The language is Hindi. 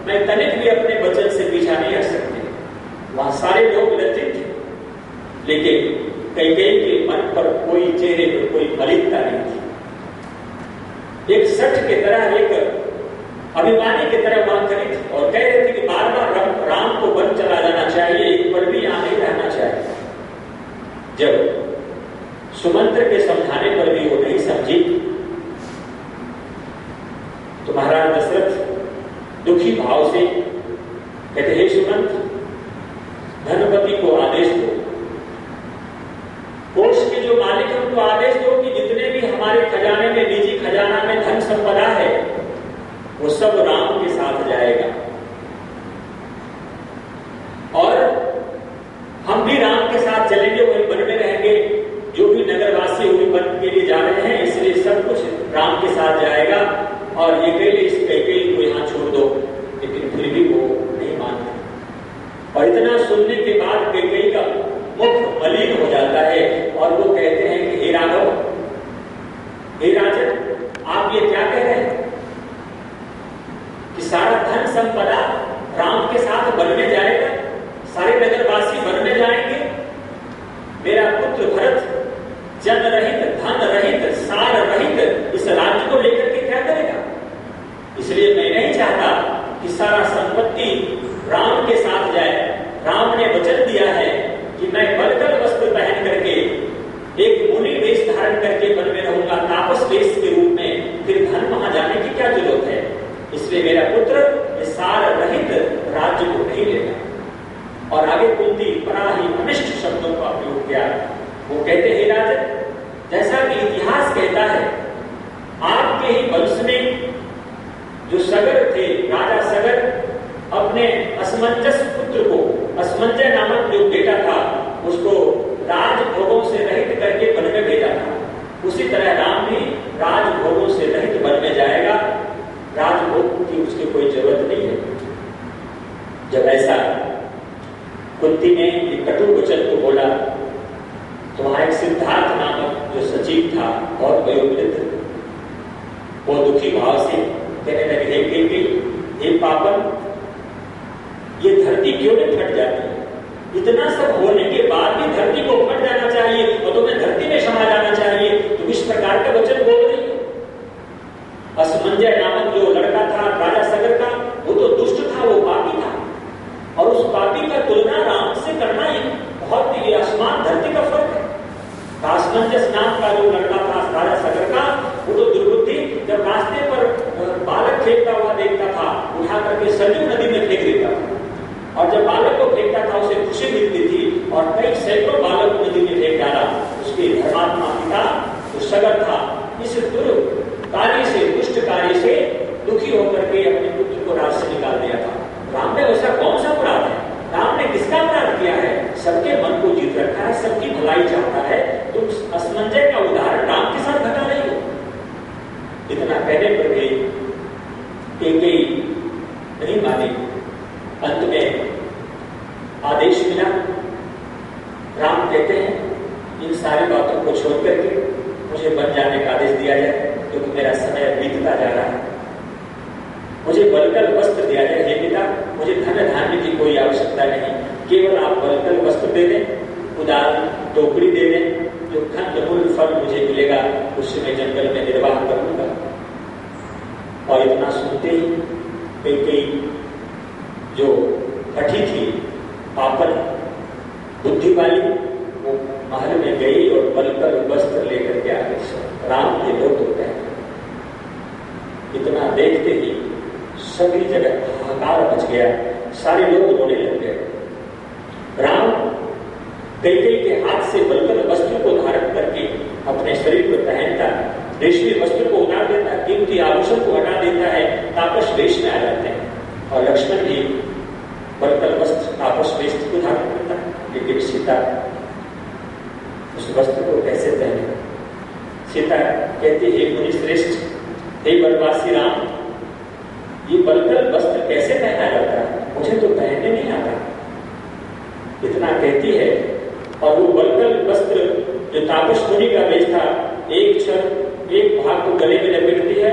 मैं तनिक भी अपने वचन से पीछा नहीं हट सकते। वहां सारे लोग लज्जित थे, लेकिन कैकेयी के मन पर कोई चेहरे पर कोई मलिनता नहीं थी। एक सठ की तरह, एक अभिमानी की तरह वहां खड़ी थी और कह रहे थे कि बार बार राम को वन चला जाना चाहिए, एक पल भी यहां नहीं रहना चाहिए। जब सुमंत्र के समझाने पर भी वो नहीं समझी तो महाराज दशरथ दुखी भाव से कहते, हे सुमंत, धनपति को आदेश दो, कोष के जो मालिक हैं उनको आदेश दो कि जितने भी हमारे खजाने में, निजी खजाना में धन संपदा है, वो सब राम के साथ जाएगा और हम भी राम के साथ चलेंगे, वही वन में रहेंगे। जो भी नगरवासी वही वन के लिए जा रहे हैं, इसलिए सब कुछ राम के साथ जाएगा और ये कह इस कैकेयी को यहाँ छोड़ दो। लेकिन फिर भी वो नहीं मानते और इतना सुनने के बाद कैकेयी का मुख मलिन हो जाता है और वो कहते हैं कि हे राघव, हे राजन, आप ये क्या कह रहे हैं कि सारा धन संपदा राम के साथ वन में जाएगा, सारे नगरवासी वन में जाएंगे, मेरा पुत्र भरत जन रहित, धन रहित, सार रहित इस राज्य को लेकर के क्या करेगा? इसलिए मैं नहीं चाहता कि सारा संपत्ति राम के साथ जाए। राम ने वचन दिया है कि मैं बलकल वस्त्र पहन करके, एक मुनि वेश धारण करके वन में रहूंगा, तापस वेश के रूप में, फिर धन वहां जाने की क्या जरूरत है? इसलिए मेरा पुत्र इस सार रहित राज्य को नहीं लेगा। और आगे कुंती बड़ा ही अनिष्ट शब्दों का प्रयोग किया। वो कहते हैं, राजन, जैसा कि इतिहास कहता है, आपके ही वंश में जो सगर थे, राजा सगर, अपने असमंजस पुत्र को, असमंजय नामक जो बेटा था, उसको राजभोगों से रहित करके वन में भेजा था। उसी तरह राम भी राजभोगों से रहित वन में जाएगा। राजभोग की उसकी कोई जरूरत नहीं है। जब ऐसा कुंती ने एक कटु वचन को बोला तो वहां एक सिद्धार्थ नामक जो सचिव था और वयोवृद्ध, वो दुखी भाव से कहने लगे, हे पापन, ये धरती क्यों नहीं फट जाती? इतना सब होने के बाद भी धरती को फट जाना चाहिए और तुम्हें धरती में समा जाना चाहिए, तुम इस प्रकार का वचन बोल रही हो। असमंजय नामक जो लड़का था राजा सगर का, वो तो दुष्ट था, वो पापी था और उस पापी का तुलना राम से करना ही बहुत ही आसमान धरती का फर्क है। असमंजस नाम का जो लड़का था राजा सगर का, वो तो दुर्बुद्धि, जब रास्ते पर बालक फेंकता हुआ देखता था, उठा करके सरयू नदी में फेंक देता था और जब बालक को फेंकता था उसे खुशी मिलती थी और कई सैकड़ों बालक नदी में फेंक डाला। उसके धर्मात्मा पिता जो सगर था, इस कार्य से, दुष्ट कार्य से दुखी होकर के अपने पुत्र को राज से निकाल दिया था। राम ने वैसा कौन सा अपराध है? राम ने किसका अपराध किया है? सबके मन को जीत रखा है, सबकी भलाई चाहता है। तुम असमंजय का उदाहरण राम के साथ घटा रही हो। इतना कहने पर भी कैकेयी नहीं मानी। अंत में आदेश मिला। राम कहते हैं, इन सारी बातों को छोड़ करके मुझे वन जाने का आदेश दिया जाए, क्योंकि मेरा समय बीतता जा रहा है। मुझे बलकल वस्त्र दिया जाए। हे पिता, मुझे धन धान्य की कोई आवश्यकता नहीं, केवल आप बलकल वस्त्र दे दें, उदार टोकरी दे दें, जो खंडमूल फल मुझे मिलेगा उससे मैं जंगल में निर्वाह करूंगा। और इतना सुनते ही कैकेयी जो हठी थी, पापन बुद्धि वाली, वो महल में गई और बलकल वस्त्र लेकर के आ गई। राम के लोग होते हैं। इतना देखते ही सभी जगह हाहाकार मच गया, सारे लोग रोने लग गए। राम कैकेयी के हाथ से बलकल वस्त्र को धारण करके अपने शरीर पर पहनता, रेशमी वस्त्र को उतार देता, कीमती आभूषण को हटा देता है, तापस वेश में आ जाते हैं। और लक्ष्मण भी बलकल वस्त्र, तापस वेश को धारण करता है, लेकिन सीता उस वस्त्र को कैसे पहने? सीता कहती है, मुनि श्रेष्ठ, हे वनवासी राम, ये बलकल वस्त्र कैसे पहना जाता है? मुझे तो पहनने नहीं आता। इतना कहती है और वो बलकल वस्त्र जो तापस मुनि का वेश था, एक भाग को गले में लपेटती है